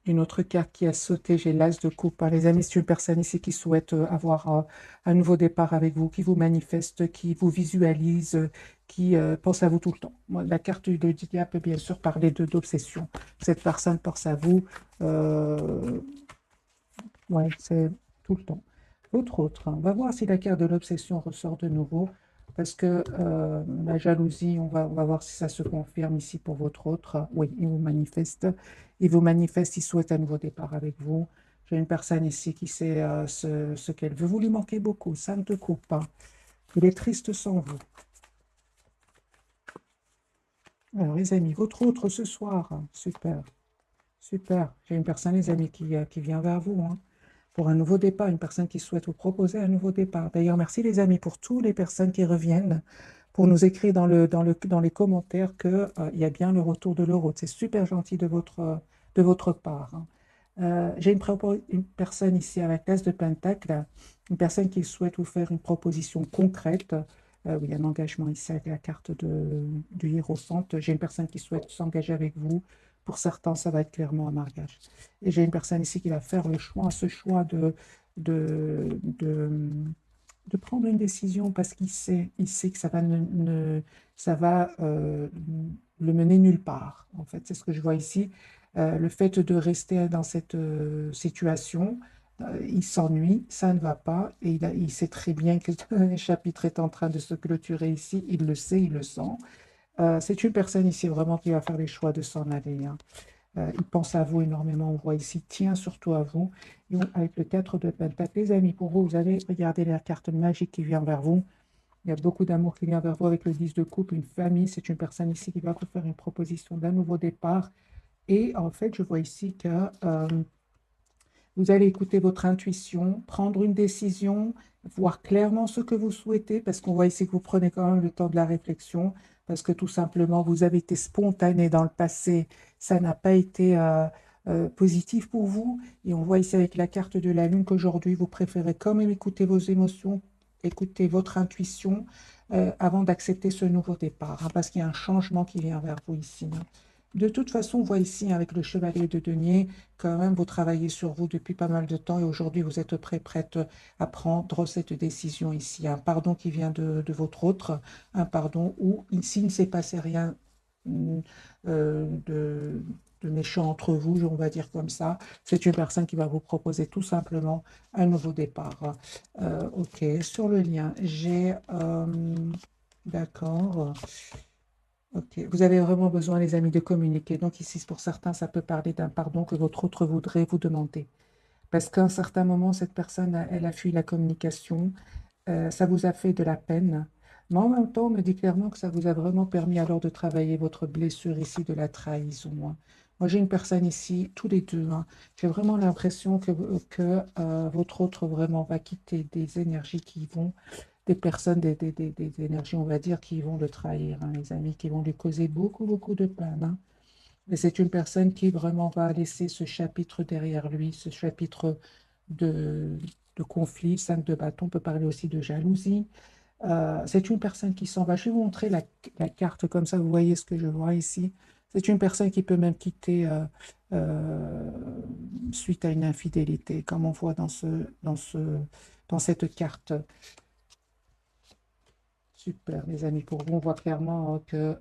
Une autre carte qui a sauté, j'ai l'As de coupe, hein. Les amis, c'est une personne ici qui souhaite avoir un nouveau départ avec vous, qui vous manifeste, qui vous visualise, qui pense à vous tout le temps. Moi, la carte de Didia peut bien sûr parler d'obsession. Cette personne pense à vous. euh, ouais, c'est tout le temps. L'autre autre, hein. On va voir si la carte de l'obsession ressort de nouveau. Parce que la jalousie, on va voir si ça se confirme ici pour votre autre. Oui, il vous manifeste. Il vous manifeste, il souhaite un nouveau départ avec vous. J'ai une personne ici qui sait ce qu'elle veut. Vous lui manquez beaucoup, ça ne te coupe pas. Il est triste sans vous. Alors, les amis, votre autre ce soir, hein. Super, super. J'ai une personne, les amis, qui vient vers vous, hein, pour un nouveau départ, une personne qui souhaite vous proposer un nouveau départ. D'ailleurs, merci les amis pour toutes les personnes qui reviennent pour nous écrire dans les commentaires qu'il y a bien le retour de l'euro. C'est super gentil de votre part, hein. J'ai une personne ici avec l'As de Pentacle, une personne qui souhaite vous faire une proposition concrète. Oui, il y a un engagement ici avec la carte du Hiérophante. J'ai une personne qui souhaite s'engager avec vous. Pour certains, ça va être clairement un mariage. Et j'ai une personne ici qui va faire le choix, ce choix de, de, de prendre une décision parce il sait que ça va, ça va le mener nulle part. En fait, c'est ce que je vois ici. Le fait de rester dans cette situation, il s'ennuie, ça ne va pas, et il sait très bien que le chapitre est en train de se clôturer ici, il le sait, il le sent. C'est une personne ici vraiment qui va faire les choix de s'en aller, hein. Il pense à vous énormément, on voit ici, tient surtout à vous. Et avec le 4 de Pentacle, les amis, pour vous, vous allez regarder la carte magique qui vient vers vous. Il y a beaucoup d'amour qui vient vers vous avec le 10 de coupe, une famille. C'est une personne ici qui va vous faire une proposition d'un nouveau départ. Et en fait, je vois ici que vous allez écouter votre intuition, prendre une décision, voir clairement ce que vous souhaitez, parce qu'on voit ici que vous prenez quand même le temps de la réflexion, parce que tout simplement, vous avez été spontané dans le passé, ça n'a pas été positif pour vous. Et on voit ici avec la carte de la Lune qu'aujourd'hui, vous préférez quand même écouter vos émotions, écouter votre intuition avant d'accepter ce nouveau départ, hein, parce qu'il y a un changement qui vient vers vous ici, hein. De toute façon, on voit ici avec le chevalier de denier, quand même, vous travaillez sur vous depuis pas mal de temps et aujourd'hui, vous êtes prête à prendre cette décision ici. Un pardon qui vient de votre autre, un pardon où, s'il ne s'est passé rien mm, de méchant entre vous, on va dire comme ça, c'est une personne qui va vous proposer tout simplement un nouveau départ. Ok, sur le lien, j'ai... d'accord. Ok, vous avez vraiment besoin, les amis, de communiquer. Donc ici, pour certains, ça peut parler d'un pardon que votre autre voudrait vous demander. Parce qu'à un certain moment, cette personne, elle a fui la communication, ça vous a fait de la peine. Mais en même temps, on me dit clairement que ça vous a vraiment permis alors de travailler votre blessure ici de la trahison, hein. Moi, j'ai une personne ici, tous les deux, hein. J'ai vraiment l'impression que votre autre vraiment va quitter des énergies qui vont des personnes, des énergies, on va dire, qui vont le trahir, hein, les amis, qui vont lui causer beaucoup, beaucoup de peine, hein. Et c'est une personne qui vraiment va laisser ce chapitre derrière lui, ce chapitre de, de conflit. 5 de bâton peut parler aussi de jalousie. C'est une personne qui s'en va. Je vais vous montrer la carte comme ça, vous voyez ce que je vois ici. C'est une personne qui peut même quitter euh, suite à une infidélité, comme on voit dans cette carte. Super, les amis. Pour vous, on voit clairement que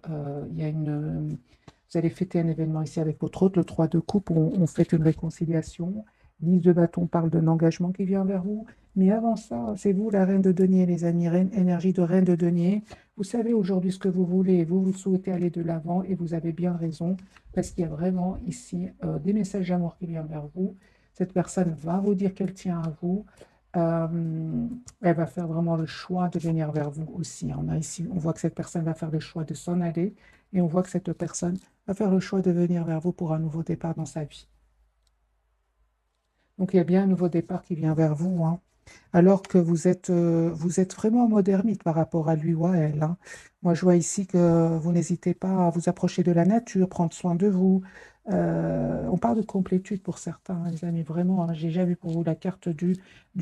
il y a vous allez fêter un événement ici avec votre hôte, le 3 de coupe, on fait une réconciliation. 10 de bâton parle d'un engagement qui vient vers vous. Mais avant ça, c'est vous la reine de denier, les amis, énergie de reine de denier. Vous savez aujourd'hui ce que vous voulez, vous souhaitez aller de l'avant et vous avez bien raison parce qu'il y a vraiment ici des messages d'amour qui viennent vers vous. Cette personne va vous dire qu'elle tient à vous. Euh, Elle va faire vraiment le choix de venir vers vous aussi. On a ici, on voit que cette personne va faire le choix de s'en aller et on voit que cette personne va faire le choix de venir vers vous pour un nouveau départ dans sa vie. Donc il y a bien un nouveau départ qui vient vers vous, hein. Alors que vous êtes vraiment en mode ermite par rapport à lui ou à elle, hein. Moi, je vois ici que vous n'hésitez pas à vous approcher de la nature, prendre soin de vous. On parle de complétude pour certains, hein, les amis, vraiment, hein. J'ai déjà vu pour vous la carte du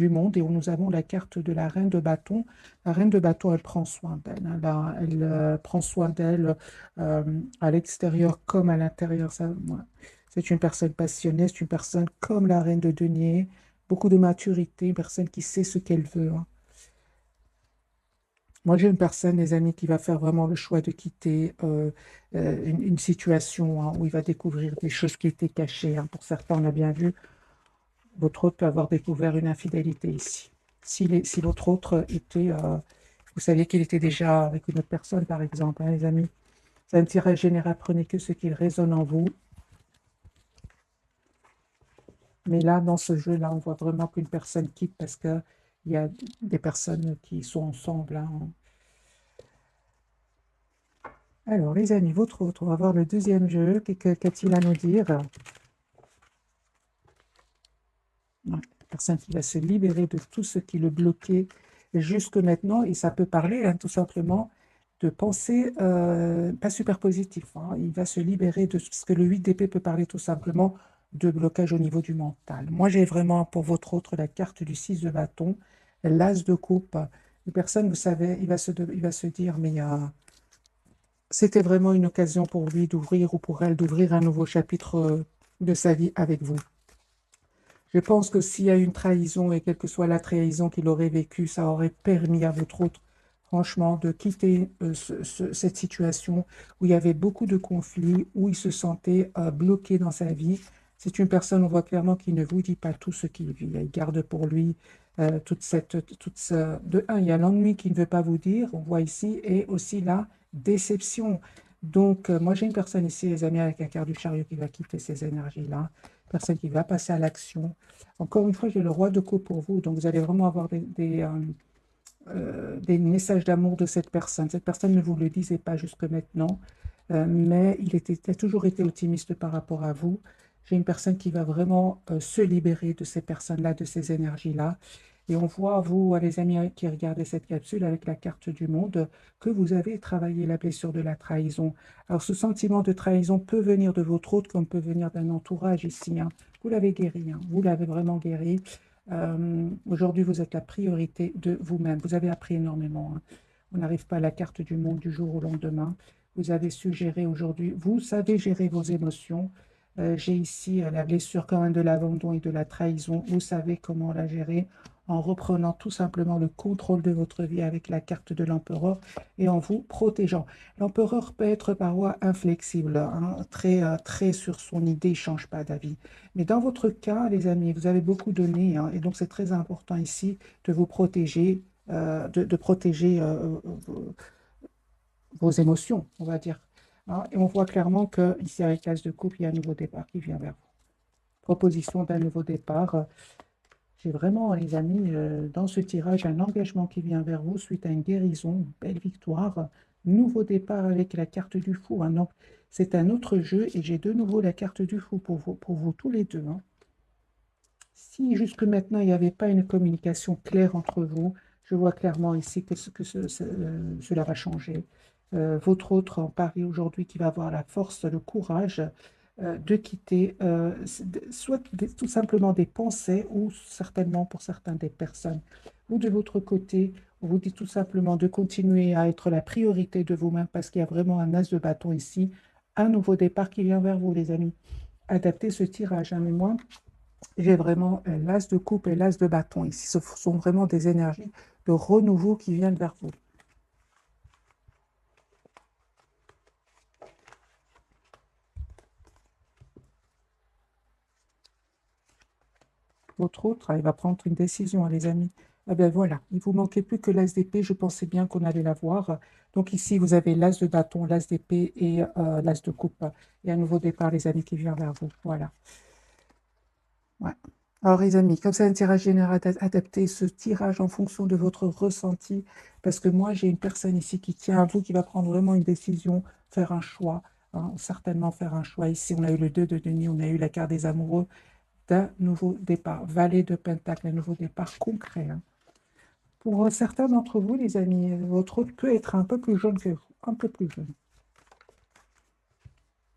monde et où nous avons la carte de la reine de bâton. La reine de bâton, elle prend soin d'elle, hein. Elle prend soin d'elle à l'extérieur comme à l'intérieur. Ça, ouais. C'est une personne passionnée, c'est une personne comme la reine de denier, beaucoup de maturité, une personne qui sait ce qu'elle veut, hein. Moi, j'ai une personne, les amis, qui va faire vraiment le choix de quitter une situation, hein, où il va découvrir des choses qui étaient cachées, hein. Pour certains, on a bien vu, votre hôte peut avoir découvert une infidélité ici. Si votre autre était, vous saviez qu'il était déjà avec une autre personne, par exemple, hein, les amis. C'est un tirage général, prenez que ce qui résonne en vous. Mais là, dans ce jeu-là, on voit vraiment qu'une personne quitte parce qu'il y a des personnes qui sont ensemble, hein. Alors, les amis, votre autre, on va voir le deuxième jeu. Qu'a-t-il à nous dire? Ouais, personne qui va se libérer de tout ce qui le bloquait jusque maintenant. Et ça peut parler, hein, tout simplement de pensées pas super positives, hein. Il va se libérer de ce que le 8 d'épée peut parler tout simplement de blocage au niveau du mental. Moi, j'ai vraiment pour votre autre la carte du 6 de bâton, l'as de coupe. Une personne, vous savez, il va se dire, mais c'était vraiment une occasion pour lui d'ouvrir ou pour elle d'ouvrir un nouveau chapitre de sa vie avec vous. Je pense que s'il y a une trahison, et quelle que soit la trahison qu'il aurait vécue, ça aurait permis à votre autre, franchement, de quitter cette situation où il y avait beaucoup de conflits, où il se sentait bloqué dans sa vie. C'est une personne, on voit clairement, qui ne vous dit pas tout ce qu'il vit. Il garde pour lui De un, il y a l'ennui qu'il ne veut pas vous dire, on voit ici, et aussi la déception. Donc, moi, j'ai une personne ici, les amis, avec la carte du chariot qui va quitter ces énergies-là, personne qui va passer à l'action. Encore une fois, j'ai le roi de coupe pour vous, donc vous allez vraiment avoir des messages d'amour de cette personne. Cette personne ne vous le disait pas jusque maintenant, mais il a toujours été optimiste par rapport à vous. J'ai une personne qui va vraiment se libérer de ces personnes-là, de ces énergies-là. Et on voit, vous, les amis qui regardez cette capsule avec la carte du monde, que vous avez travaillé la blessure de la trahison. Alors, ce sentiment de trahison peut venir de votre hôte, comme peut venir d'un entourage ici, hein. Vous l'avez guéri, hein. Vous l'avez vraiment guéri. Aujourd'hui, vous êtes la priorité de vous-même. Vous avez appris énormément, hein. On n'arrive pas à la carte du monde du jour au lendemain. Vous avez su gérer aujourd'hui. Vous savez gérer vos émotions. J'ai ici la blessure quand même de l'abandon et de la trahison. Vous savez comment la gérer en reprenant tout simplement le contrôle de votre vie avec la carte de l'empereur et en vous protégeant. L'empereur peut être parfois inflexible, hein, très sur son idée, il ne change pas d'avis. Mais dans votre cas, les amis, vous avez beaucoup donné, hein, et donc c'est très important ici de vous protéger, de protéger vos émotions, on va dire, hein. Et on voit clairement que ici, avec l'as de coupe, il y a un nouveau départ qui vient vers vous. Proposition d'un nouveau départ. J'ai vraiment, les amis, dans ce tirage, un engagement qui vient vers vous suite à une guérison, une belle victoire, nouveau départ avec la carte du fou, hein. Donc, c'est un autre jeu et j'ai de nouveau la carte du fou pour vous tous les deux, hein. Si jusque maintenant, il n'y avait pas une communication claire entre vous, je vois clairement ici cela va changer. Votre autre en Paris aujourd'hui qui va avoir la force, le courage de quitter tout simplement des pensées ou certainement pour certains des personnes. Ou de votre côté, on vous dit tout simplement de continuer à être la priorité de vous-même parce qu'il y a vraiment un as de bâton ici, un nouveau départ qui vient vers vous, les amis. Adaptez ce tirage, hein, mais moi, j'ai vraiment l'as de coupe et l'as de bâton ici. Ce sont vraiment des énergies de renouveau qui viennent vers vous. Votre autre, il va prendre une décision, hein, les amis. Ah ben voilà, il vous manquait plus que l'as d'épée. Je pensais bien qu'on allait l'avoir. Donc ici, vous avez l'as de bâton, l'as d'épée et l'as de coupe. Et un nouveau départ, les amis, qui vient vers vous. Voilà. Ouais. Alors, les amis, comme c'est un tirage général adapté, ce tirage en fonction de votre ressenti, parce que moi, j'ai une personne ici qui tient à vous, qui va prendre vraiment une décision, faire un choix, hein, certainement faire un choix. Ici, on a eu le 2 de denier, on a eu la carte des amoureux d'un nouveau départ, valet de pentacle, un nouveau départ concret, hein. Pour certains d'entre vous, les amis, votre autre peut être un peu plus jeune que vous, un peu plus jeune.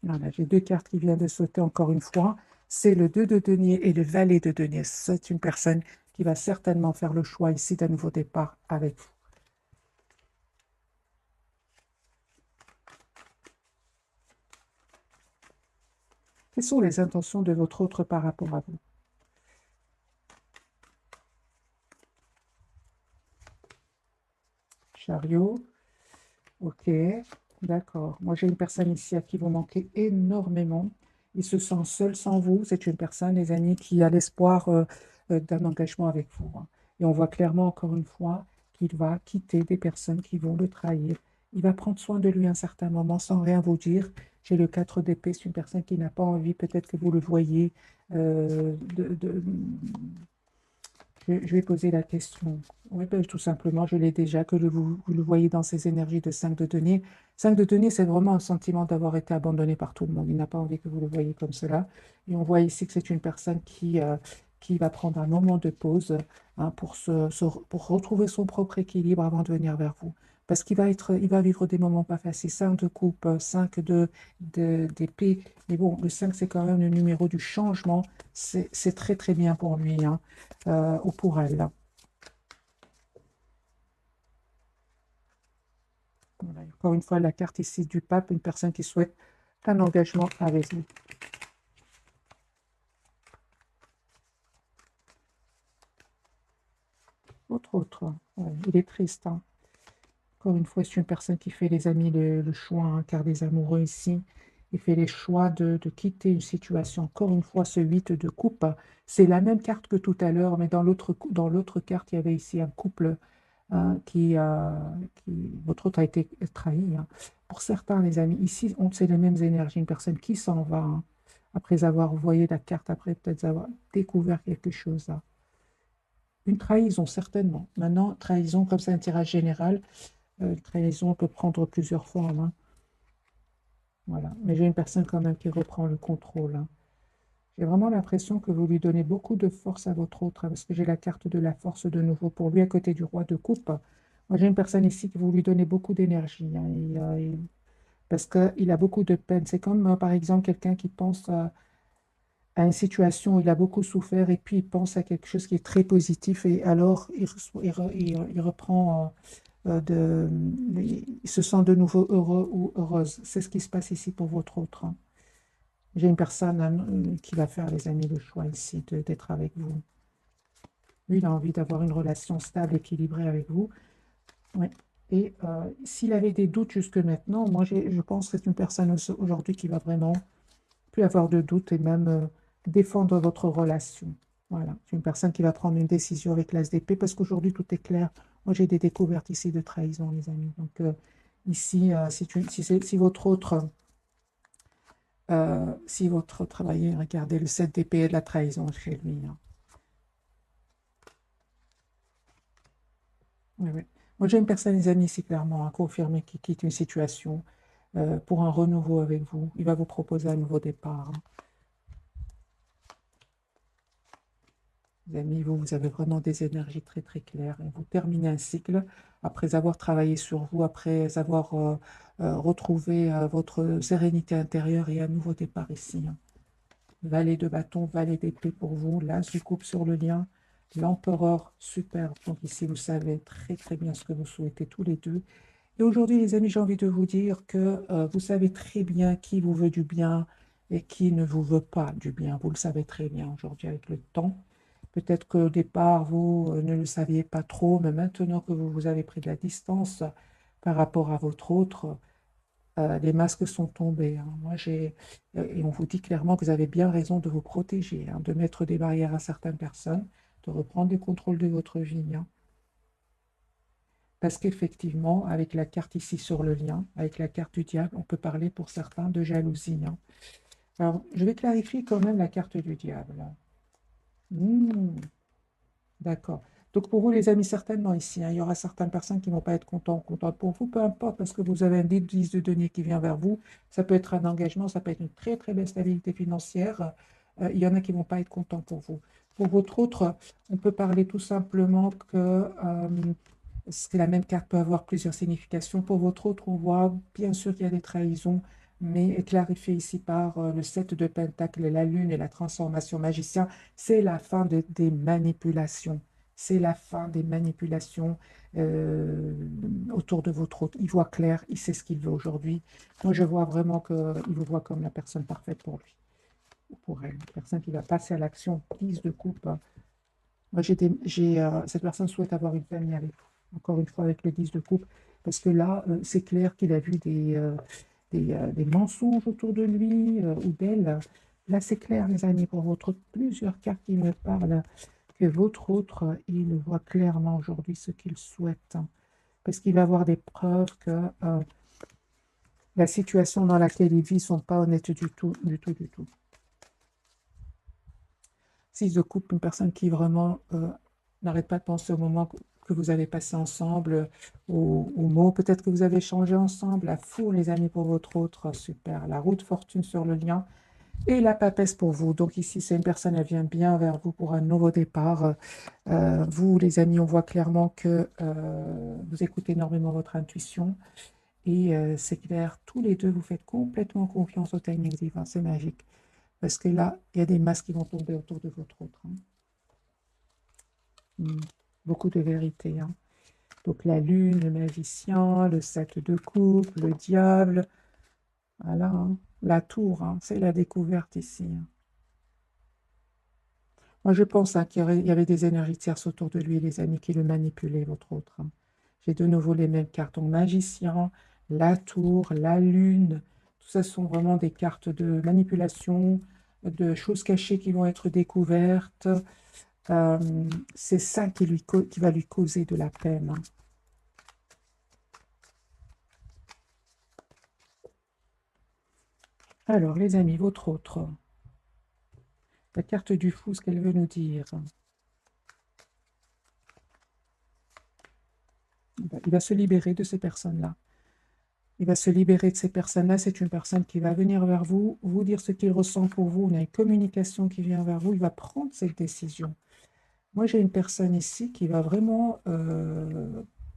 Voilà, j'ai deux cartes qui viennent de sauter encore une fois. C'est le 2 de denier et le valet de denier. C'est une personne qui va certainement faire le choix ici d'un nouveau départ avec vous. Quelles sont les intentions de votre autre par rapport à vous? Chariot. Ok, d'accord. Moi, j'ai une personne ici à qui vous manquez énormément. Il se sent seul sans vous. C'est une personne, les amis, qui a l'espoir d'un engagement avec vous, hein. Et on voit clairement, encore une fois, qu'il va quitter des personnes qui vont le trahir. Il va prendre soin de lui à un certain moment sans rien vous dire. J'ai le 4 d'épée, c'est une personne qui n'a pas envie, peut-être que vous le voyez, je vais poser la question. Oui, ben, tout simplement, je l'ai déjà, que vous le voyez dans ces énergies de 5 de denier. 5 de denier, c'est vraiment un sentiment d'avoir été abandonné par tout le monde. Il n'a pas envie que vous le voyez comme cela. Et on voit ici que c'est une personne qui va prendre un moment de pause, hein, pour retrouver son propre équilibre avant de venir vers vous. Parce il va vivre des moments pas faciles. 5 de coupe, 5 d'épée. Mais bon, le 5, c'est quand même le numéro du changement. C'est très, très bien pour lui, hein, ou pour elle. Voilà. Encore une fois, la carte ici du pape, une personne qui souhaite un engagement avec vous. Autre. Ouais, il est triste, hein. Encore une fois, c'est une personne qui fait, les amis, le choix, hein, car des amoureux ici. Il fait les choix de quitter une situation. Encore une fois, ce 8 de coupe, c'est la même carte que tout à l'heure, mais dans l'autre carte, il y avait ici un couple, hein, votre autre a été trahi, hein. Pour certains, les amis, ici, c'est les mêmes énergies. Une personne qui s'en va, hein, après avoir voyé la carte, après peut-être avoir découvert quelque chose, hein. Une trahison, certainement. Maintenant, trahison, comme c'est un tirage général, trahison peut prendre plusieurs formes, hein. Voilà. Mais j'ai une personne quand même qui reprend le contrôle, hein. J'ai vraiment l'impression que vous lui donnez beaucoup de force à votre autre, hein, parce que j'ai la carte de la force de nouveau pour lui à côté du roi de coupe. Moi, j'ai une personne ici que vous lui donnez beaucoup d'énergie, hein, parce qu'il a beaucoup de peine. C'est comme, par exemple, quelqu'un qui pense à une situation où il a beaucoup souffert et puis il pense à quelque chose qui est très positif et alors il reprend, il se sent de nouveau heureux ou heureuse. C'est ce qui se passe ici pour votre autre, hein. J'ai une personne, qui va faire, les amis, le choix ici d'être avec vous. Lui, il a envie d'avoir une relation stable, équilibrée avec vous. Ouais. Et s'il avait des doutes jusque maintenant, moi, je pense que c'est une personne aujourd'hui qui va vraiment plus avoir de doutes et même défendre votre relation. Voilà. C'est une personne qui va prendre une décision avec l'As d'épée parce qu'aujourd'hui, tout est clair. Moi, j'ai des découvertes ici de trahison, les amis. Donc, ici, si votre autre, voyez, regardez le 7 d'épée et de la trahison chez lui, hein. Oui, oui. Moi, j'ai une personne, les amis, ici, clairement, à confirmer qui quitte une situation pour un renouveau avec vous. Il va vous proposer un nouveau départ, hein. Les amis, vous avez vraiment des énergies très, très claires. Et vous terminez un cycle après avoir travaillé sur vous, après avoir retrouvé votre sérénité intérieure et un nouveau départ ici, hein. Valet de bâton, valet d'épée pour vous, l'as du coupe sur le lien, l'empereur, super. Donc ici, vous savez très, très bien ce que vous souhaitez tous les deux. Et aujourd'hui, les amis, j'ai envie de vous dire que vous savez très bien qui vous veut du bien et qui ne vous veut pas du bien. Vous le savez très bien aujourd'hui avec le temps. Peut-être qu'au départ, vous ne le saviez pas trop, mais maintenant que vous avez pris de la distance par rapport à votre autre, les masques sont tombés, hein. Et on vous dit clairement que vous avez bien raison de vous protéger, hein, de mettre des barrières à certaines personnes, de reprendre le contrôle de votre vie, hein. Parce qu'effectivement, avec la carte ici sur le lien, avec la carte du diable, on peut parler pour certains de jalousie, hein. Alors, je vais clarifier quand même la carte du diable. Hmm, d'accord. Donc, pour vous, les amis, certainement ici, hein, il y aura certaines personnes qui ne vont pas être contentes pour vous, peu importe, parce que vous avez un 10 de denier qui vient vers vous. Ça peut être un engagement, ça peut être une très, très belle stabilité financière. Il y en a qui ne vont pas être contents pour vous. Pour votre autre, on peut parler tout simplement que parce que la même carte peut avoir plusieurs significations. Pour votre autre, on voit bien sûr qu'il y a des trahisons, mais clarifié ici par le 7 de Pentacle, la Lune et la transformation magicien, c'est la fin des manipulations. C'est la fin des manipulations euh, autour de votre autre. Il voit clair, il sait ce qu'il veut aujourd'hui. Moi, je vois vraiment qu'il vous voit comme la personne parfaite pour lui. pour elle. Une personne qui va passer à l'action, 10 de coupe. Moi, cette personne souhaite avoir une famille avec vous. Encore une fois, avec le 10 de coupe. Parce que là, c'est clair qu'il a vu des mensonges autour de lui ou d'elle. Là, c'est clair, les amis, pour votre plusieurs cartes qui me parlent, que votre autre, il voit clairement aujourd'hui ce qu'il souhaite. Parce qu'il va avoir des preuves que la situation dans laquelle il vit ne sont pas honnêtes du tout, du tout, du tout. 6 de coupe, une personne qui vraiment n'arrête pas de penser au moment que vous avez passé ensemble, aux mots peut-être que vous avez changé ensemble, la foule, les amis, pour votre autre, super. La roue de fortune sur le lien et la papesse pour vous. Donc ici, c'est une personne, elle vient bien vers vous pour un nouveau départ. Vous, les amis, on voit clairement que vous écoutez énormément votre intuition. Et c'est clair, tous les deux, vous faites complètement confiance au timing divin, c'est magique. Parce que là, il y a des masques qui vont tomber autour de votre autre. Beaucoup de vérité. Donc la lune, le magicien, le 7 de coupe, le diable. Voilà, la tour, c'est la découverte ici. Moi, je pense qu'il y avait des énergies tierces autour de lui, les amis qui le manipulaient, votre autre. J'ai de nouveau les mêmes cartes. Donc, magicien, la tour, la lune. Tout ça sont vraiment des cartes de manipulation, de choses cachées qui vont être découvertes. C'est ça qui va lui causer de la peine. Alors, les amis, votre autre. La carte du fou, ce qu'elle veut nous dire. Il va se libérer de ces personnes-là. Il va se libérer de ces personnes-là. C'est une personne qui va venir vers vous, vous dire ce qu'il ressent pour vous. On a une communication qui vient vers vous. Il va prendre cette décision. Moi, j'ai une personne ici qui va vraiment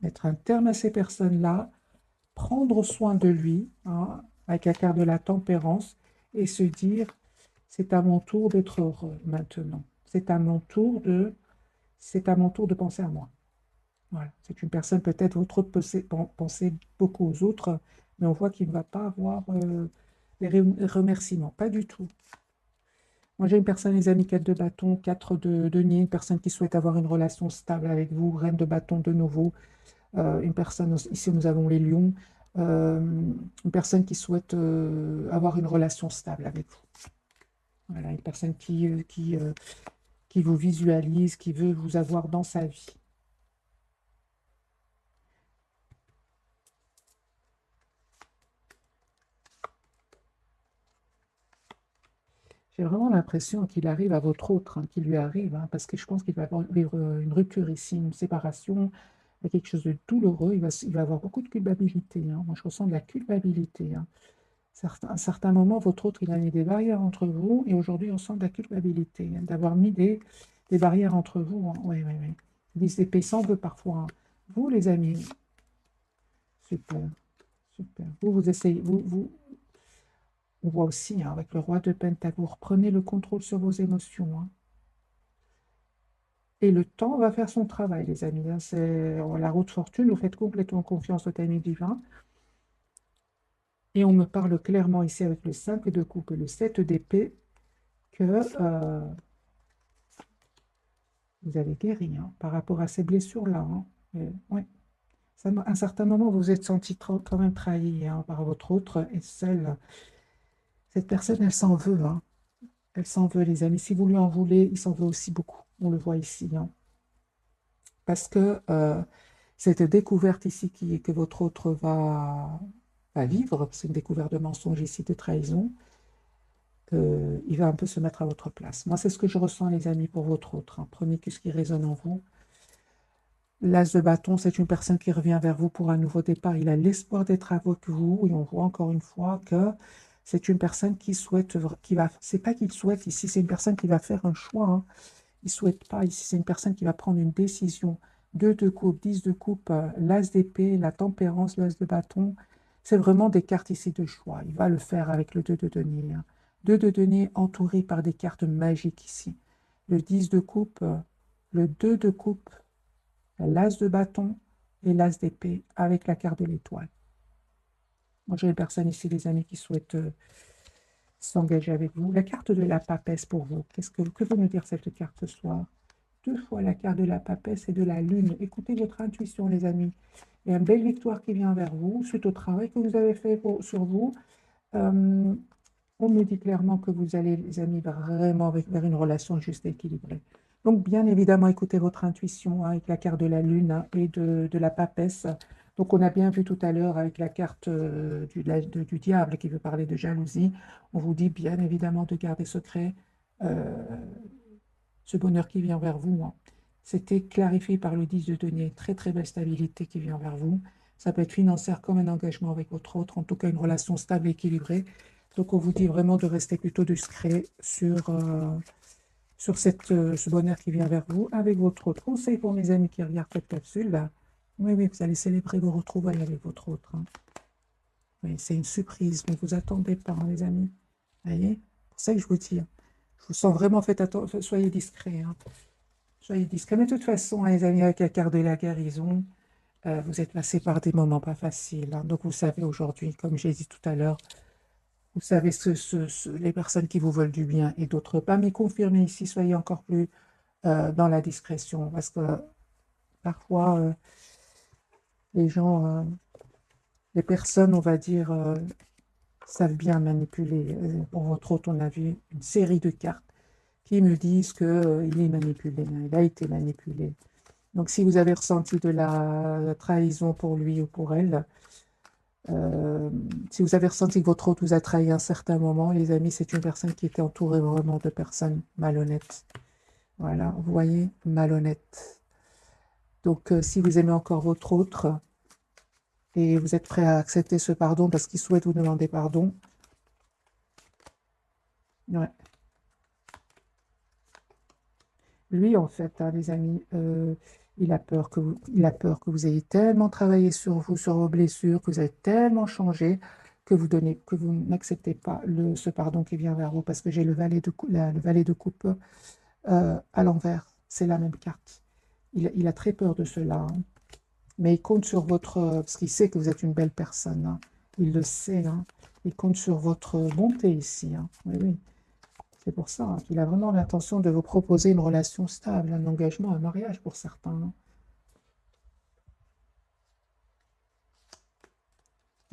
mettre un terme à ces personnes-là, prendre soin de lui, avec la carte de la tempérance, et se dire, c'est à mon tour d'être heureux maintenant. C'est à mon tour de penser à moi. Voilà. C'est une personne, peut-être, votre autre penser beaucoup aux autres, mais on voit qu'il ne va pas avoir les remerciements. Pas du tout. Moi, j'ai une personne, les amis, 4 de bâton, 4 de denier, une personne qui souhaite avoir une relation stable avec vous, reine de bâton de nouveau. Une personne, ici, nous avons les lions. Une personne qui souhaite avoir une relation stable avec vous. Voilà, une personne qui vous visualise, qui veut vous avoir dans sa vie. J'ai vraiment l'impression qu'il arrive à votre autre, qu'il lui arrive, parce que je pense qu'il va avoir une rupture ici, une séparation, quelque chose de douloureux. Il va avoir beaucoup de culpabilité. Moi, je ressens de la culpabilité. À un certain moment, votre autre, il a mis des barrières entre vous, et aujourd'hui, on sent de la culpabilité, d'avoir mis des barrières entre vous. Oui, oui, oui. Les épées s'en veut parfois. Vous, les amis, super, super. Vous essayez, on voit aussi, avec le roi de Pentacle, vous reprenez le contrôle sur vos émotions. Et le temps va faire son travail, les amis. C'est la roue de fortune, vous faites complètement confiance au timing divin. Et on me parle clairement ici avec le 5 de coupe et le 7 d'épée que vous avez guéri par rapport à ces blessures-là. Ouais. À un certain moment, vous vous êtes senti quand même trahi par votre autre et seule. Cette personne, elle s'en veut. Elle s'en veut, les amis. Si vous lui en voulez, il s'en veut aussi beaucoup. On le voit ici. Parce que cette découverte ici que votre autre va vivre, c'est une découverte de mensonge ici, de trahison, il va un peu se mettre à votre place. Moi, c'est ce que je ressens, les amis, pour votre autre. Prenez ce qui résonne en vous. L'as de bâton, c'est une personne qui revient vers vous pour un nouveau départ. Il a l'espoir d'être avec vous, et on voit encore une fois que c'est une personne qui souhaite, c'est pas qu'il souhaite ici, c'est une personne qui va faire un choix. Il ne souhaite pas ici, c'est une personne qui va prendre une décision. 2 de coupe, 10 de coupe, l'as d'épée, la tempérance, l'as de bâton. C'est vraiment des cartes ici de choix. Il va le faire avec le 2 de denier. 2 de denier entouré par des cartes magiques ici. Le 10 de coupe, le 2 de coupe, l'as de bâton et l'as d'épée avec la carte de l'étoile. Moi, j'ai une personne ici, les amis, qui souhaite s'engager avec vous. La carte de la papesse pour vous. Que veut nous dire cette carte ce soir? Deux fois la carte de la papesse et de la lune. Écoutez votre intuition, les amis. Il y a une belle victoire qui vient vers vous, suite au travail que vous avez fait sur vous. On me dit clairement que vous allez, les amis, vraiment vers une relation juste et équilibrée. Donc, bien évidemment, écoutez votre intuition, hein, avec la carte de la lune, hein, et de la papesse. Donc, on a bien vu tout à l'heure avec la carte du diable qui veut parler de jalousie. On vous dit bien évidemment de garder secret euh, ce bonheur qui vient vers vous, hein. C'était clarifié par le 10 de denier. Très, très belle stabilité qui vient vers vous. Ça peut être financière comme un engagement avec votre autre, en tout cas une relation stable et équilibrée. Donc, on vous dit vraiment de rester plutôt discret sur ce bonheur qui vient vers vous avec votre autre. Conseil pour mes amis qui regardent cette capsule, là. Oui, oui, vous allez célébrer vos retrouvailles avec votre autre, hein. Oui, c'est une surprise, ne vous attendez pas, hein, les amis. Vous voyez? C'est pour ça que je vous dis, hein. Je vous sens vraiment, faites attention, soyez discrets, hein. Soyez discrets. Mais de toute façon, hein, les amis, avec la carte de la guérison, vous êtes passés par des moments pas faciles, hein. Donc, vous savez aujourd'hui, comme j'ai dit tout à l'heure, vous savez les personnes qui vous veulent du bien et d'autres pas. Mais confirmez ici, soyez encore plus dans la discrétion. Parce que parfois, les gens, les personnes, on va dire, savent bien manipuler. Pour votre autre, on a vu une série de cartes qui me disent qu'il est manipulé, hein, il a été manipulé. Donc, si vous avez ressenti de la trahison pour lui ou pour elle, si vous avez ressenti que votre autre vous a trahi à un certain moment, les amis, c'est une personne qui était entourée vraiment de personnes malhonnêtes. Voilà, vous voyez, malhonnêtes. Donc, si vous aimez encore votre autre et vous êtes prêt à accepter ce pardon parce qu'il souhaite vous demander pardon, ouais. Lui, en fait, hein, les amis, il a peur que vous ayez tellement travaillé sur vous, sur vos blessures, que vous avez tellement changé, que vous n'acceptez pas ce pardon qui vient vers vous, parce que j'ai le valet de coupe à l'envers. C'est la même carte. Il a très peur de cela, hein. Mais il compte sur parce qu'il sait que vous êtes une belle personne, hein. Il le sait, hein. Il compte sur votre bonté ici, hein. Oui, oui. C'est pour ça, hein, qu'il a vraiment l'intention de vous proposer une relation stable, un engagement, un mariage pour certains, hein.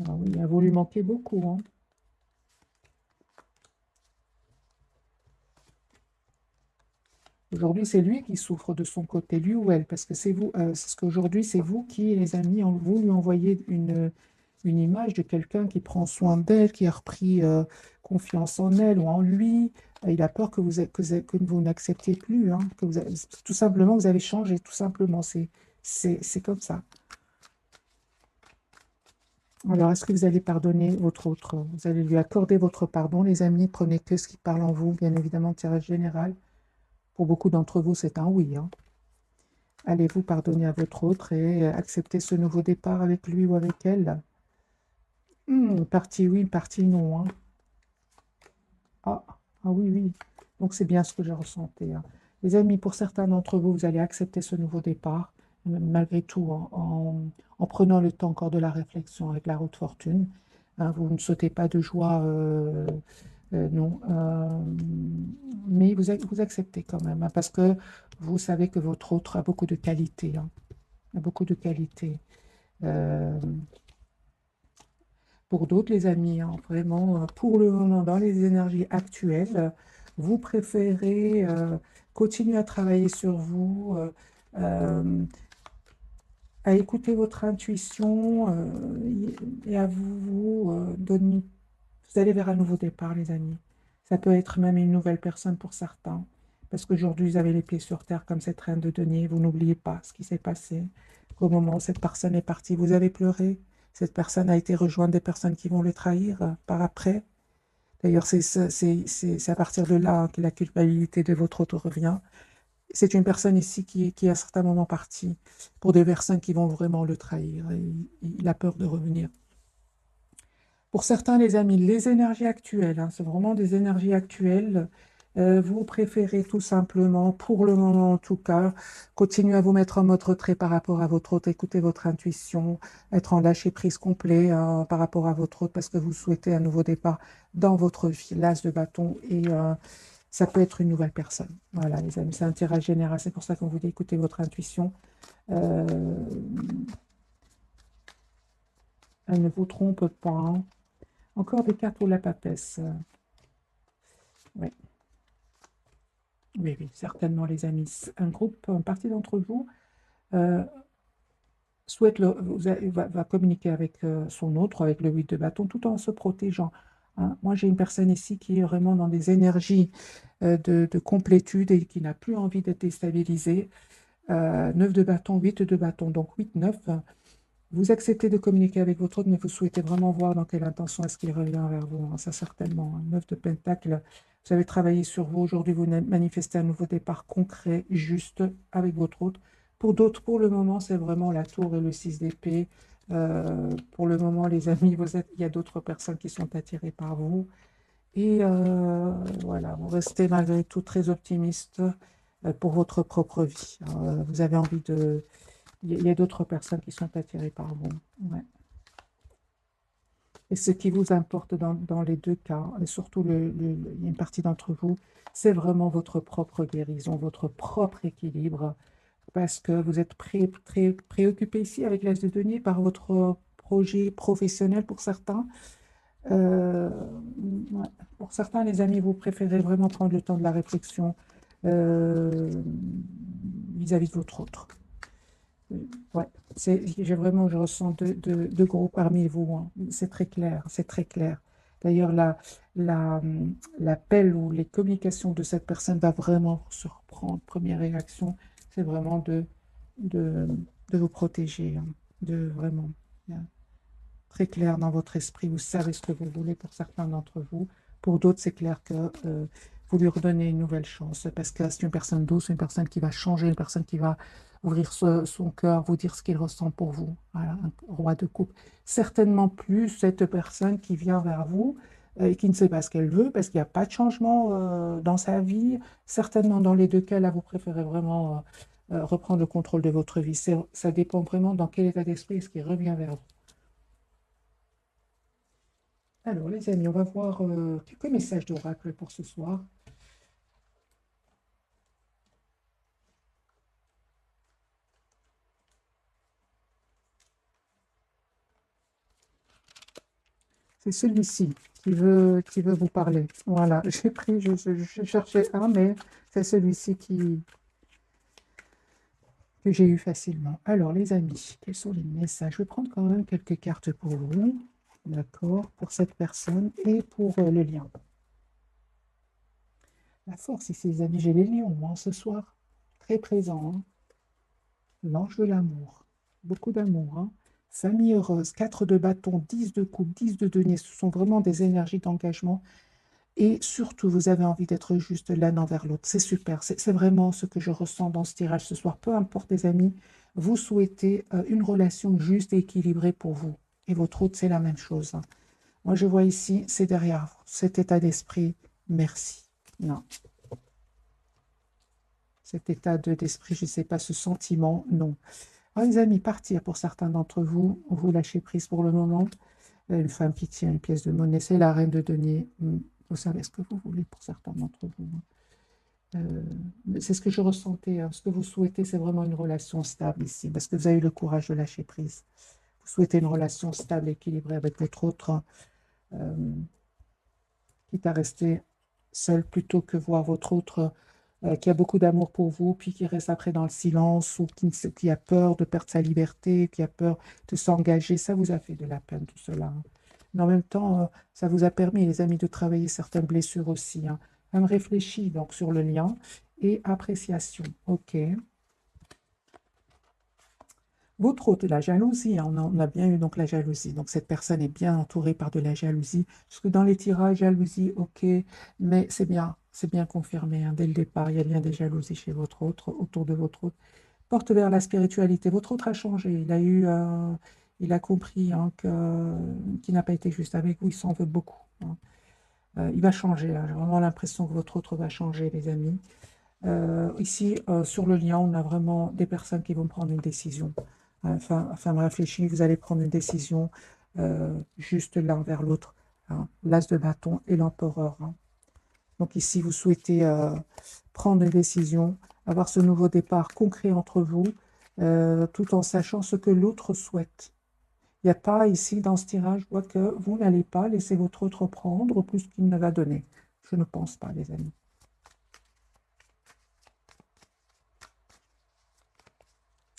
Ah oui, vous lui manquez beaucoup, hein. Aujourd'hui, c'est lui qui souffre de son côté, lui ou elle, parce que c'est vous, c'est ce qu'aujourd'hui, c'est vous qui, les amis, vous lui envoyez une image de quelqu'un qui prend soin d'elle, qui a repris confiance en elle ou en lui. Il a peur que vous n'acceptiez plus, hein, tout simplement, vous avez changé, tout simplement, c'est comme ça. Alors, est-ce que vous allez pardonner votre autre? Vous allez lui accorder votre pardon, les amis. Prenez que ce qui parle en vous, bien évidemment, tirage général. Pour beaucoup d'entre vous, c'est un oui, hein. Allez-vous pardonner à votre autre et accepter ce nouveau départ avec lui ou avec elle? Partie oui, partie non, hein. Ah, ah oui, oui. Donc, c'est bien ce que j'ai ressenti, hein. Les amis, pour certains d'entre vous, vous allez accepter ce nouveau départ, malgré tout, en prenant le temps encore de la réflexion avec la roue de fortune, hein. Vous ne sautez pas de joie, non. Mais vous acceptez quand même, hein, parce que vous savez que votre autre a beaucoup de qualités, hein. A beaucoup de qualités. Euh, pour d'autres, les amis, hein, vraiment, pour le moment, dans les énergies actuelles, vous préférez continuer à travailler sur vous, euh, à écouter votre intuition et à vous donner. Vous allez vers un nouveau départ, les amis. Ça peut être même une nouvelle personne pour certains. Parce qu'aujourd'hui, vous avez les pieds sur terre comme cette reine de denier. Vous n'oubliez pas ce qui s'est passé. Au moment où cette personne est partie, vous avez pleuré. Cette personne a été rejointe des personnes qui vont le trahir par après. D'ailleurs, c'est à partir de là que la culpabilité de votre autre revient. C'est une personne ici qui est à un certain moment partie pour des personnes qui vont vraiment le trahir. Et il a peur de revenir. Pour certains, les amis, les énergies actuelles, hein, c'est vraiment des énergies actuelles. Vous préférez tout simplement, pour le moment en tout cas, continuer à vous mettre en mode retrait par rapport à votre hôte, écouter votre intuition, être en lâcher-prise complet par rapport à votre hôte parce que vous souhaitez un nouveau départ dans votre vie, l'as de bâton, et ça peut être une nouvelle personne. Voilà, les amis, c'est un tirage général, c'est pour ça qu'on vous dit écoutez votre intuition. Euh, Elle ne vous trompe pas, hein. Encore des cartes pour la papesse. Oui, oui, oui, certainement, les amis. Un groupe, une partie d'entre vous euh, va communiquer avec son autre, avec le 8 de bâton, tout en se protégeant, hein. Moi, j'ai une personne ici qui est vraiment dans des énergies de complétude et qui n'a plus envie d'être déstabilisée. 9 de bâton, 8 de bâton, donc 8, 9. Vous acceptez de communiquer avec votre autre, mais vous souhaitez vraiment voir dans quelle intention est-ce qu'il revient vers vous, hein. Ça, certainement, hein. 9 de pentacle, vous avez travaillé sur vous. Aujourd'hui, vous manifestez un nouveau départ concret, juste, avec votre autre. Pour d'autres, pour le moment, c'est vraiment la tour et le 6 d'épée. Pour le moment, les amis, il y a d'autres personnes qui sont attirées par vous. Et voilà, vous restez malgré tout très optimiste pour votre propre vie. Vous avez envie de il y a d'autres personnes qui sont attirées par vous. Ouais. Et ce qui vous importe dans les deux cas, et surtout il y a une partie d'entre vous, c'est vraiment votre propre guérison, votre propre équilibre, parce que vous êtes très préoccupé ici avec l'As de denier par votre projet professionnel pour certains. Euh, ouais. Pour certains, les amis, vous préférez vraiment prendre le temps de la réflexion euh, vis-à-vis de votre autre. Ouais, je ressens deux groupes parmi vous, hein. C'est très clair, c'est très clair. D'ailleurs, l'appel ou les communications de cette personne va vraiment vous surprendre. Première réaction, c'est vraiment de, de vous protéger, hein, de vraiment, hein, très clair dans votre esprit. Vous savez ce que vous voulez pour certains d'entre vous. Pour d'autres, c'est clair que vous lui redonnez une nouvelle chance parce que c'est une personne douce, une personne qui va changer, une personne qui va ouvrir son cœur, vous dire ce qu'il ressent pour vous. Voilà, un roi de coupe. Certainement plus cette personne qui vient vers vous et qui ne sait pas ce qu'elle veut parce qu'il n'y a pas de changement dans sa vie. Certainement, dans les deux cas, là, vous préférez vraiment reprendre le contrôle de votre vie. Ça dépend vraiment dans quel état d'esprit est-ce qu'il revient vers vous. Alors, les amis, on va voir quelques messages d'oracle pour ce soir. C'est celui-ci qui veut vous parler. Voilà, j'ai pris, je cherchais un, mais c'est celui-ci que j'ai eu facilement. Alors, les amis, quels sont les messages? Je vais prendre quand même quelques cartes pour vous, d'accord, pour cette personne et pour le lien. La force ici, les amis, j'ai les lions, hein, ce soir, très présent, hein. L'ange de l'amour, beaucoup d'amour, hein. Famille heureuse, 4 de bâton, 10 de coupe, 10 de denier, ce sont vraiment des énergies d'engagement. Et surtout, vous avez envie d'être juste l'un envers l'autre. C'est super, c'est vraiment ce que je ressens dans ce tirage ce soir. Peu importe les amis, vous souhaitez une relation juste et équilibrée pour vous. Et votre autre, c'est la même chose, hein. Moi, je vois ici, c'est derrière vous, cet état d'esprit, merci. Non, cet état d'esprit, je ne sais pas, ce sentiment, non. Alors, les amis, partir pour certains d'entre vous, vous lâchez prise pour le moment. Une femme qui tient une pièce de monnaie, c'est la reine de denier. Vous savez ce que vous voulez pour certains d'entre vous, hein. C'est ce que je ressentais, hein. Ce que vous souhaitez, c'est vraiment une relation stable ici, parce que vous avez eu le courage de lâcher prise. Vous souhaitez une relation stable, équilibrée avec votre autre, euh, quitte à rester seul plutôt que voir votre autre qui a beaucoup d'amour pour vous, puis qui reste après dans le silence, ou qui a peur de perdre sa liberté, qui a peur de s'engager. Ça vous a fait de la peine, tout cela, hein. Mais en même temps, ça vous a permis, les amis, de travailler certaines blessures aussi, hein. Même réfléchis donc sur le lien et appréciation. OK. Votre autre, la jalousie, hein, on a bien eu donc la jalousie. Donc cette personne est bien entourée par de la jalousie. Parce que dans les tirages, jalousie, ok, mais c'est bien confirmé, hein, dès le départ, il y a bien des jalousies chez votre autre, autour de votre autre. Porte vers la spiritualité. Votre autre a changé. Il a compris, hein, qu'il n'a pas été juste avec vous. Il s'en veut beaucoup, hein. Il va changer, hein. J'ai vraiment l'impression que votre autre va changer, les amis. Ici, sur le lien, on a vraiment des personnes qui vont prendre une décision. Enfin, réfléchir, vous allez prendre une décision juste l'un vers l'autre, hein. L'as de bâton et l'empereur, hein. Donc ici, vous souhaitez prendre une décision, avoir ce nouveau départ concret entre vous, tout en sachant ce que l'autre souhaite. Il n'y a pas ici, dans ce tirage, je vois que vous n'allez pas laisser votre autre prendre plus qu'il ne va donner. Je ne pense pas, les amis.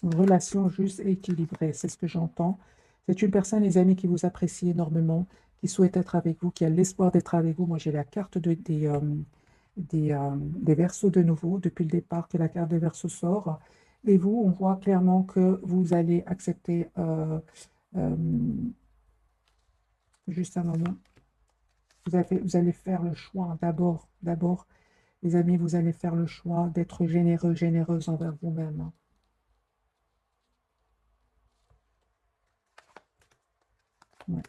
Une relation juste et équilibrée, c'est ce que j'entends. C'est une personne, les amis, qui vous apprécie énormément, qui souhaite être avec vous, qui a l'espoir d'être avec vous. Moi, j'ai la carte des Verseaux de nouveau, depuis le départ que la carte des Verseaux sort. Et vous, on voit clairement que vous allez accepter, euh, juste un moment, vous allez faire le choix d'abord, les amis, vous allez faire le choix d'être généreux, généreuse envers vous-même, hein. Ouais.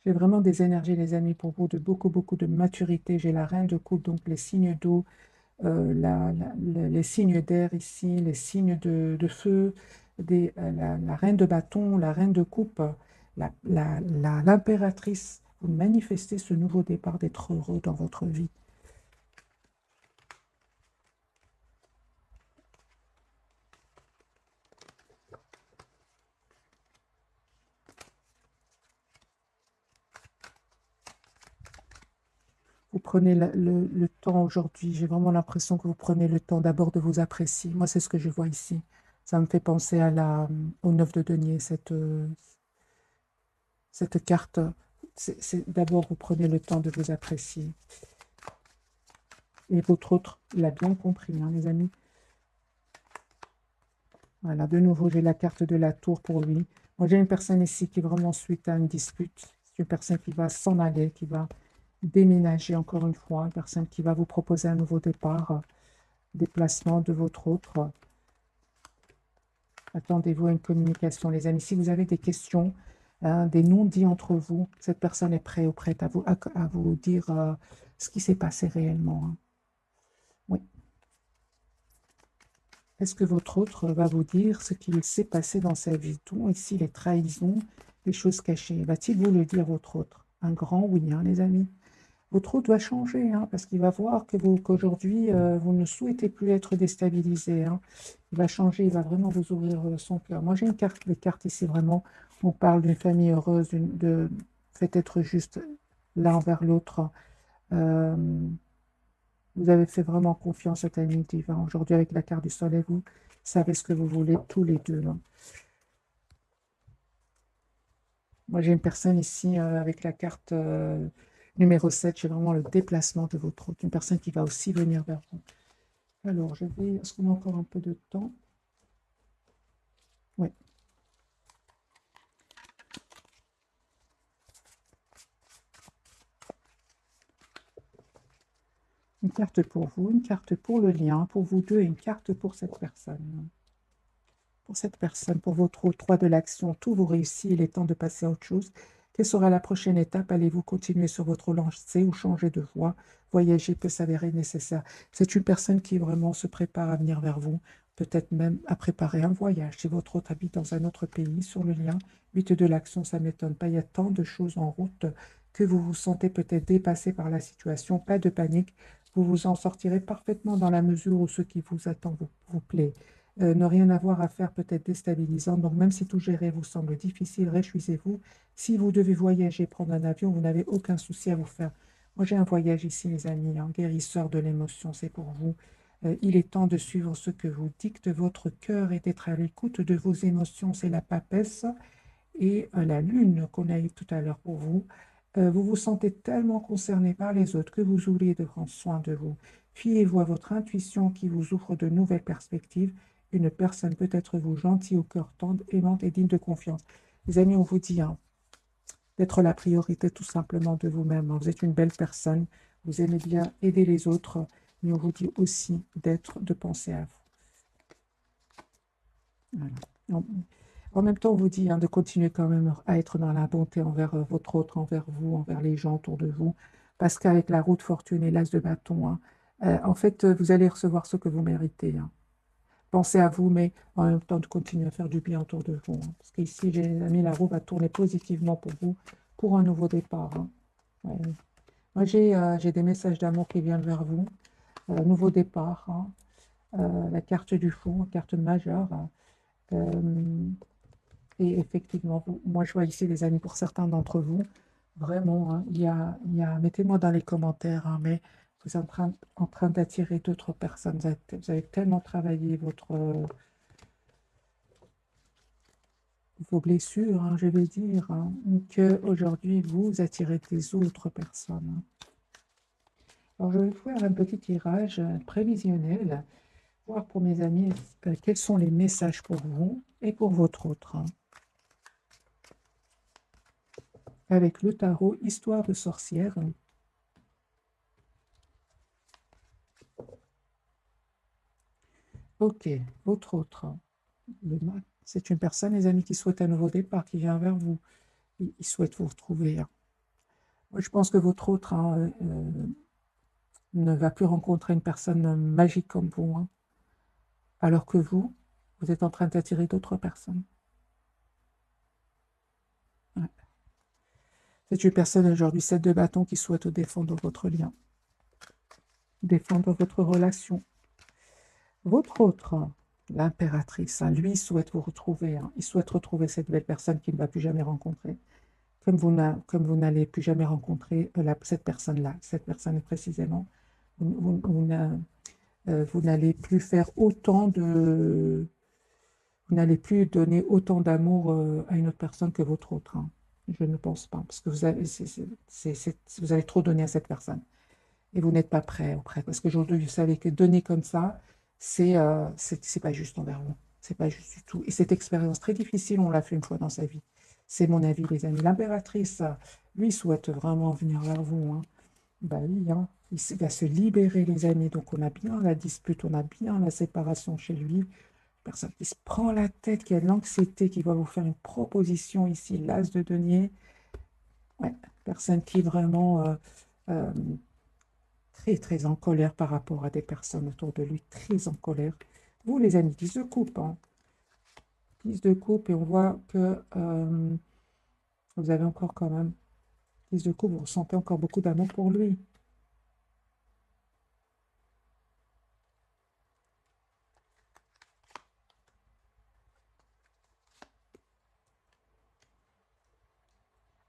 J'ai vraiment des énergies, les amis, pour vous, de beaucoup, beaucoup de maturité. J'ai la reine de coupe, donc les signes d'eau, les signes d'air ici, les signes de feu, la reine de bâton, la reine de coupe, l'impératrice. Vous manifestez ce nouveau départ d'être heureux dans votre vie. Vous prenez le temps aujourd'hui, j'ai vraiment l'impression que vous prenez le temps d'abord de vous apprécier. Moi, c'est ce que je vois ici. Ça me fait penser au 9 de denier, cette carte. D'abord, vous prenez le temps de vous apprécier. Et votre autre l'a bien compris, hein, les amis. Voilà, de nouveau, j'ai la carte de la tour pour lui. Moi, j'ai une personne ici qui est vraiment suite à une dispute. C'est une personne qui va s'en aller, qui va déménager encore une fois. Une personne qui va vous proposer un nouveau départ, déplacement de votre autre. Attendez-vous à une communication, les amis. Si vous avez des questions, hein, des non-dits entre vous, cette personne est prête ou prête à vous dire ce qui s'est passé réellement, hein. Oui. Est-ce que votre autre va vous dire ce qu'il s'est passé dans sa vie? Tout ici, les trahisons, les choses cachées. Va-t-il vous le dire, votre autre? Un grand oui, hein, les amis. Votre autre va changer, hein, parce qu'il va voir qu'aujourd'hui, vous ne souhaitez plus être déstabilisé, hein. Il va changer, il va vraiment vous ouvrir son cœur. Moi, j'ai une carte, les cartes ici, vraiment, on parle d'une famille heureuse, faites être juste l'un envers l'autre. Euh, vous avez fait vraiment confiance au timing divin. Aujourd'hui, avec la carte du soleil, vous savez ce que vous voulez tous les deux, hein. Moi, j'ai une personne ici avec la carte numéro 7. J'ai vraiment le déplacement de votre autre. Une personne qui va aussi venir vers vous. Alors, est-ce qu'on a encore un peu de temps? Oui. Une carte pour vous, une carte pour le lien, pour vous deux, et une carte pour cette personne. Pour cette personne, pour votre 3 de l'action, tout vous réussit, il est temps de passer à autre chose. Quelle sera la prochaine étape? Allez-vous continuer sur votre lancée ou changer de voie? Voyager peut s'avérer nécessaire. C'est une personne qui vraiment se prépare à venir vers vous, peut-être même à préparer un voyage. Si votre autre habite dans un autre pays, sur le lien, 8 de l'action, ça ne m'étonne pas. Il y a tant de choses en route que vous vous sentez peut-être dépassé par la situation. Pas de panique, vous vous en sortirez parfaitement dans la mesure où ce qui vous attend vous plaît. Ne rien avoir à faire peut être déstabilisant. Donc, même si tout gérer vous semble difficile, réjouissez-vous. Si vous devez voyager, prendre un avion, vous n'avez aucun souci à vous faire. Moi, j'ai un voyage ici, les amis, un guérisseur de l'émotion, c'est pour vous. Il est temps de suivre ce que vous dicte votre cœur et d'être à l'écoute de vos émotions. C'est la papesse et la lune qu'on a eu tout à l'heure pour vous. Vous vous sentez tellement concerné par les autres que vous oubliez de prendre soin de vous. Fiez-vous à votre intuition qui vous ouvre de nouvelles perspectives. Une personne peut être vous gentille, au cœur tendre, aimante et digne de confiance. Les amis, on vous dit hein, d'être la priorité tout simplement de vous-même, hein. Vous êtes une belle personne, vous aimez bien aider les autres, mais on vous dit aussi de penser à vous. Voilà. En, en même temps, on vous dit hein, de continuer quand même à être dans la bonté envers votre autre, envers vous, envers les gens autour de vous, parce qu'avec la roue de fortune et l'as de bâton, hein, en fait, vous allez recevoir ce que vous méritez, hein. Pensez à vous, mais en même temps de continuer à faire du bien autour de vous, hein. Parce qu'ici, j'ai les amis, la roue va tourner positivement pour vous, pour un nouveau départ, hein. Ouais. Moi, j'ai des messages d'amour qui viennent vers vous, nouveau départ, hein. La carte du fond, carte majeure. Euh, et effectivement, moi, je vois ici, les amis, pour certains d'entre vous, vraiment, hein, mettez-moi dans les commentaires, hein, mais vous êtes en train d'attirer d'autres personnes. Vous avez tellement travaillé vos blessures, hein, je vais dire, hein, qu'aujourd'hui, vous attirez des autres personnes, hein. Alors, je vais faire un petit tirage prévisionnel, voir pour mes amis quels sont les messages pour vous et pour votre autre, hein. Avec le tarot Histoire de sorcière. Ok, votre autre, hein. C'est une personne, les amis, qui souhaite un nouveau départ, qui vient vers vous. Il souhaite vous retrouver, hein. Moi, je pense que votre autre hein, ne va plus rencontrer une personne magique comme vous, hein, alors que vous êtes en train d'attirer d'autres personnes. Ouais. C'est une personne aujourd'hui, 7 de bâton, qui souhaite défendre votre lien, défendre votre relation. Votre autre, hein, l'impératrice, hein, lui souhaite vous retrouver, hein. Il souhaite retrouver cette belle personne qu'il ne va plus jamais rencontrer. Comme vous n'allez plus jamais rencontrer cette personne-là, cette personne précisément, vous n'allez plus faire autant de... Vous n'allez plus donner autant d'amour à une autre personne que votre autre, hein. Je ne pense pas, parce que vous avez trop donné à cette personne. Et vous n'êtes pas prêt auprès. Parce qu'aujourd'hui, vous savez que donner comme ça, c'est pas juste envers vous. C'est pas juste du tout. Et cette expérience très difficile, on l'a fait une fois dans sa vie. C'est mon avis, les amis. L'impératrice, lui, souhaite vraiment venir vers vous, hein. Bah oui, hein. Va se libérer, les amis. Donc, on a bien la dispute, on a bien la séparation chez lui. Personne qui se prend la tête, qui a de l'anxiété, qui va vous faire une proposition ici, l'as de denier. Ouais, personne qui est vraiment euh, très, très en colère par rapport à des personnes autour de lui, très en colère. Vous, les amis, 10 de coupe, hein. 10 de coupe, et on voit que vous avez encore quand même 10 de coupe, vous ressentez encore beaucoup d'amour pour lui.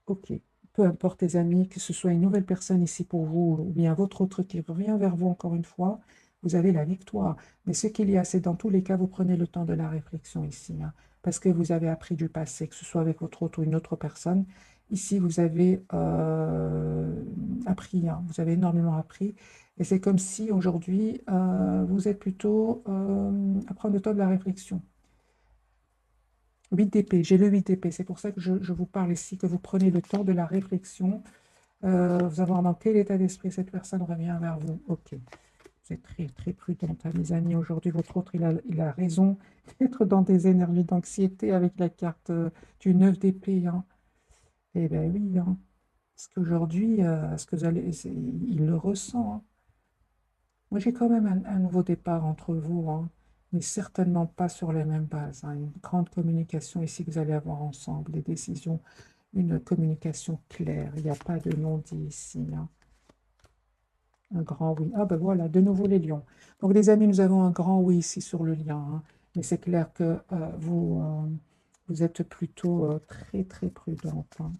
Ok, peu importe les amis, que ce soit une nouvelle personne ici pour vous ou bien votre autre qui revient vers vous encore une fois, vous avez la victoire. Mais ce qu'il y a, c'est dans tous les cas, vous prenez le temps de la réflexion ici, hein, parce que vous avez appris du passé, que ce soit avec votre autre ou une autre personne. Ici, vous avez appris, hein, vous avez énormément appris. Et c'est comme si aujourd'hui, vous êtes plutôt à prendre le temps de la réflexion. 8 d'épée, j'ai le 8 d'épée, c'est pour ça que je vous parle ici, que vous prenez le temps de la réflexion, vous avoir dans quel état d'esprit cette personne revient vers vous. Ok, vous êtes très, très prudente, hein, mes amis. Aujourd'hui, votre autre, il a raison d'être dans des énergies d'anxiété avec la carte du 9 d'épée, hein. Eh bien oui, hein. Parce qu'aujourd'hui, ce que vous allez, il le ressent, hein. Moi, j'ai quand même un nouveau départ entre vous, hein, mais certainement pas sur les mêmes bases, hein. Une grande communication ici que vous allez avoir ensemble, des décisions, une communication claire. Il n'y a pas de non-dit ici, hein. Un grand oui. Ah ben voilà, de nouveau les lions. Donc les amis, nous avons un grand oui ici sur le lien, hein. Mais c'est clair que vous êtes plutôt très très prudente, hein.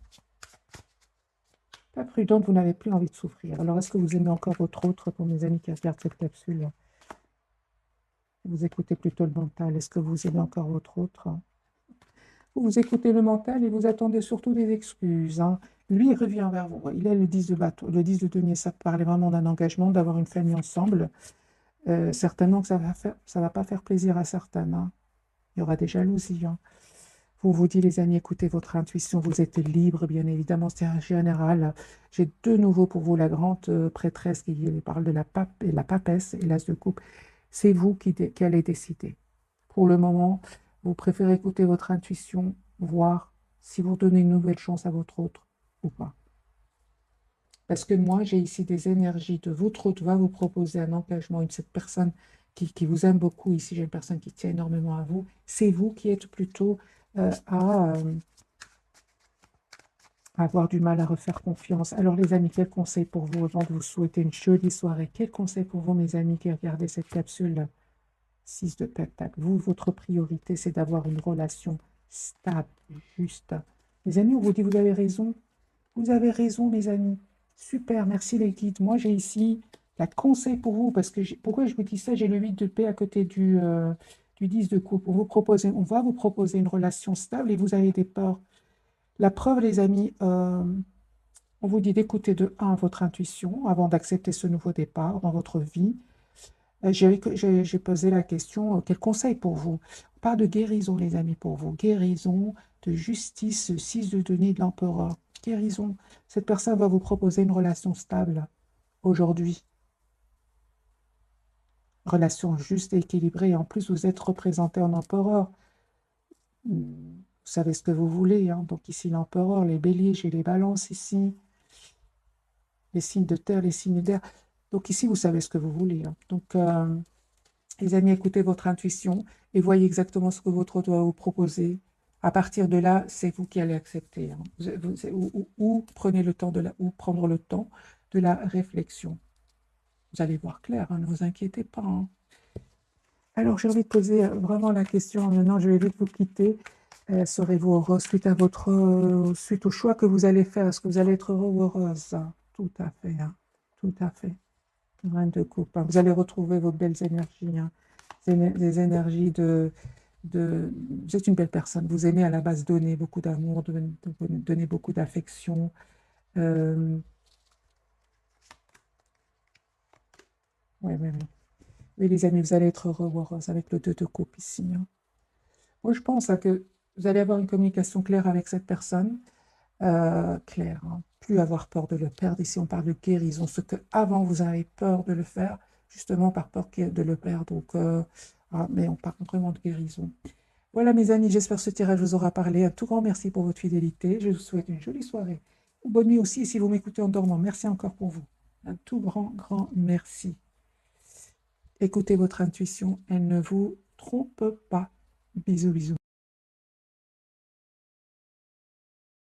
Pas prudente, vous n'avez plus envie de souffrir. Alors est-ce que vous aimez encore votre autre pour mes amis qui regardent cette capsule? Vous écoutez plutôt le mental. Est-ce que vous aimez encore votre autre? Vous écoutez le mental et vous attendez surtout des excuses, hein. Lui, il revient vers vous. Il est le 10 de bateau. Le 10 de denier, ça parlait vraiment d'un engagement, d'avoir une famille ensemble. Certainement que ça va pas faire plaisir à certains, hein. Il y aura des jalousies, hein. Vous dites, les amis, écoutez votre intuition. Vous êtes libre, bien évidemment. C'est un général. J'ai de nouveau pour vous la grande prêtresse qui parle de la pape et la papesse et l'as de coupe. C'est vous qui allez décider. Pour le moment, Vous préférez écouter votre intuition, voir si vous donnez une nouvelle chance à votre autre ou pas. Parce que moi, j'ai ici des énergies de votre autre va vous proposer un engagement, cette personne qui vous aime beaucoup. Ici, j'ai une personne qui tient énormément à vous. C'est vous qui êtes plutôt à avoir du mal à refaire confiance. Alors, les amis, quel conseil pour vous avant de vous souhaiter une jolie soirée? Quel conseil pour vous, mes amis, qui regardez cette capsule 6 de Pentacle? Vous, votre priorité, c'est d'avoir une relation stable, juste. Les amis, on vous dit, vous avez raison. Vous avez raison, mes amis. Super, merci les guides. Moi, j'ai ici la conseil pour vous, parce que pourquoi je vous dis ça? J'ai le 8 de paix à côté du 10 de coupe. On va vous proposer une relation stable et vous avez des peurs. La preuve, les amis, on vous dit d'écouter de 1 votre intuition avant d'accepter ce nouveau départ dans votre vie. J'ai posé la question, quel conseil pour vous? On parle de guérison, les amis, pour vous. Guérison, de justice, 6 de denier de l'empereur. Guérison. Cette personne va vous proposer une relation stable aujourd'hui. Relation juste et équilibrée. En plus, vous êtes représenté en empereur. Vous savez ce que vous voulez, hein. Donc ici, l'empereur, les béliers, j'ai les balances ici. Les signes de terre, les signes d'air. Donc ici, vous savez ce que vous voulez, hein. Donc, les amis, écoutez votre intuition et voyez exactement ce que votre autre va vous proposer. À partir de là, c'est vous qui allez accepter, hein. Ou prenez le temps ou prendre le temps de la réflexion. Vous allez voir clair, hein, ne vous inquiétez pas, hein. Alors, j'ai envie de poser vraiment la question. Maintenant, je vais vite vous quitter. Serez-vous heureuse suite au choix que vous allez faire? Est-ce que vous allez être heureux ou heureuse? Tout à fait, hein. Tout à fait. Reine de coupe, hein. Vous allez retrouver vos belles énergies, hein. Des énergies Vous êtes une belle personne. Vous aimez à la base donner beaucoup d'amour, donner beaucoup d'affection. Oui, oui, oui. Oui, les amis, vous allez être heureux ou heureuse avec le 2 de coupe ici, hein. Moi, je pense que vous allez avoir une communication claire avec cette personne. Claire, hein. Plus avoir peur de le perdre. Ici, on parle de guérison. Ce que avant vous avez peur de le faire, justement par peur de le perdre. Donc, mais on parle vraiment de guérison. Voilà, mes amis, j'espère que ce tirage vous aura parlé. Un tout grand merci pour votre fidélité. Je vous souhaite une jolie soirée. Bonne nuit aussi, si vous m'écoutez en dormant. Merci encore pour vous. Un tout grand merci. Écoutez votre intuition, elle ne vous trompe pas. Bisous, bisous.